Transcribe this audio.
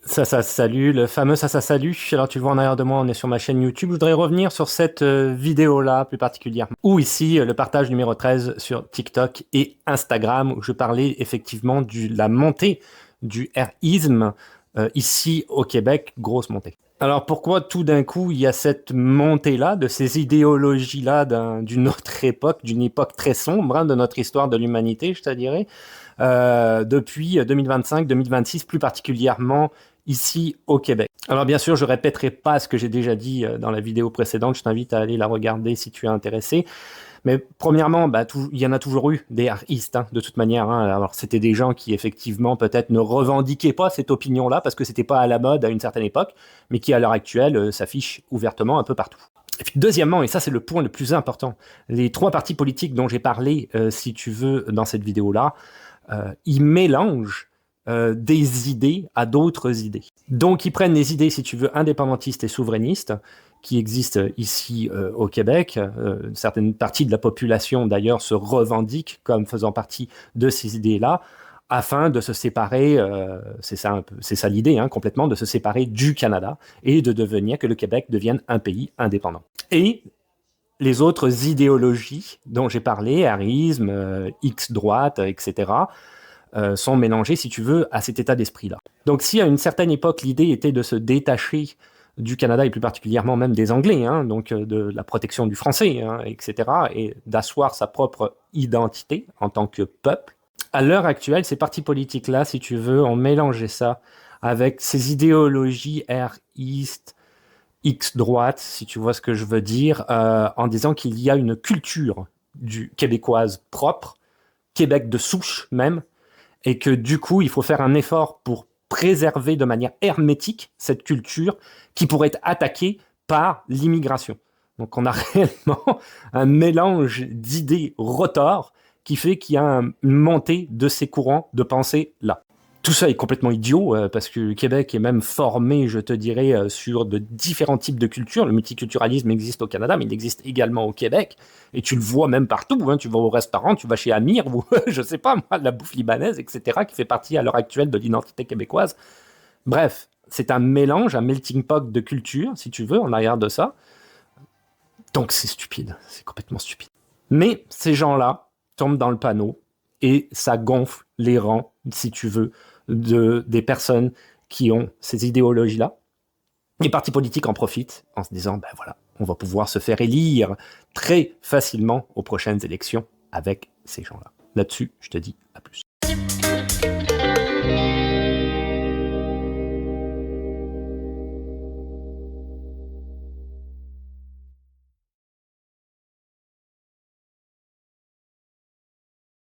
Salut, le fameux salut. Alors tu le vois en arrière de moi, on est sur ma chaîne YouTube. Je voudrais revenir sur cette vidéo-là plus particulièrement. Ou ici, le partage numéro 13 sur TikTok et Instagram, où je parlais effectivement de la montée du RISM ici au Québec, grosse montée. Alors pourquoi tout d'un coup il y a cette montée-là, de ces idéologies-là d'une autre époque, d'une époque très sombre de notre histoire de l'humanité, je te dirais, depuis 2025-2026, plus particulièrement ici au Québec. Alors bien sûr, je répéterai pas ce que j'ai déjà dit dans la vidéo précédente, je t'invite à aller la regarder si tu es intéressé. Mais premièrement, il y en a toujours eu des artistes, de toute manière. Alors c'était des gens qui effectivement peut-être ne revendiquaient pas cette opinion-là parce que c'était pas à la mode à une certaine époque, mais qui à l'heure actuelle s'affichent ouvertement un peu partout. Et puis deuxièmement, et ça c'est le point le plus important, les trois partis politiques dont j'ai parlé, si tu veux, dans cette vidéo-là, ils mélangent des idées à d'autres idées. Donc ils prennent des idées, si tu veux, indépendantistes et souverainistes, qui existent ici au Québec. Une certaine partie de la population, d'ailleurs, se revendique comme faisant partie de ces idées-là, afin de se séparer, c'est ça l'idée, complètement, de se séparer du Canada et de devenir, que le Québec devienne un pays indépendant. Et les autres idéologies dont j'ai parlé, arisme, X-droite, etc., sont mélangées, si tu veux, à cet état d'esprit-là. Donc si à une certaine époque, l'idée était de se détacher du Canada, et plus particulièrement même des Anglais, donc de la protection du français, etc., et d'asseoir sa propre identité en tant que peuple, à l'heure actuelle, ces partis politiques-là, si tu veux, ont mélangé ça avec ces idéologies Air-East, X-droite, si tu vois ce que je veux dire, en disant qu'il y a une culture québécoise propre, Québec de souche même, et que du coup, il faut faire un effort pour préserver de manière hermétique cette culture qui pourrait être attaquée par l'immigration. Donc on a réellement un mélange d'idées retors qui fait qu'il y a une montée de ces courants de pensée là. Tout ça est complètement idiot parce que le Québec est même formé, je te dirais, sur de différents types de cultures. Le multiculturalisme existe au Canada, mais il existe également au Québec. Et tu le vois même partout. Tu vas au restaurant, tu vas chez Amir, ou je sais pas moi, la bouffe libanaise, etc., qui fait partie à l'heure actuelle de l'identité québécoise. Bref, c'est un mélange, un melting pot de cultures, si tu veux, en arrière de ça. Donc c'est stupide, c'est complètement stupide. Mais ces gens-là tombent dans le panneau et ça gonfle les rangs, si tu veux, des personnes qui ont ces idéologies-là. Les partis politiques en profitent en se disant, ben voilà, on va pouvoir se faire élire très facilement aux prochaines élections avec ces gens-là. Là-dessus, je te dis à plus.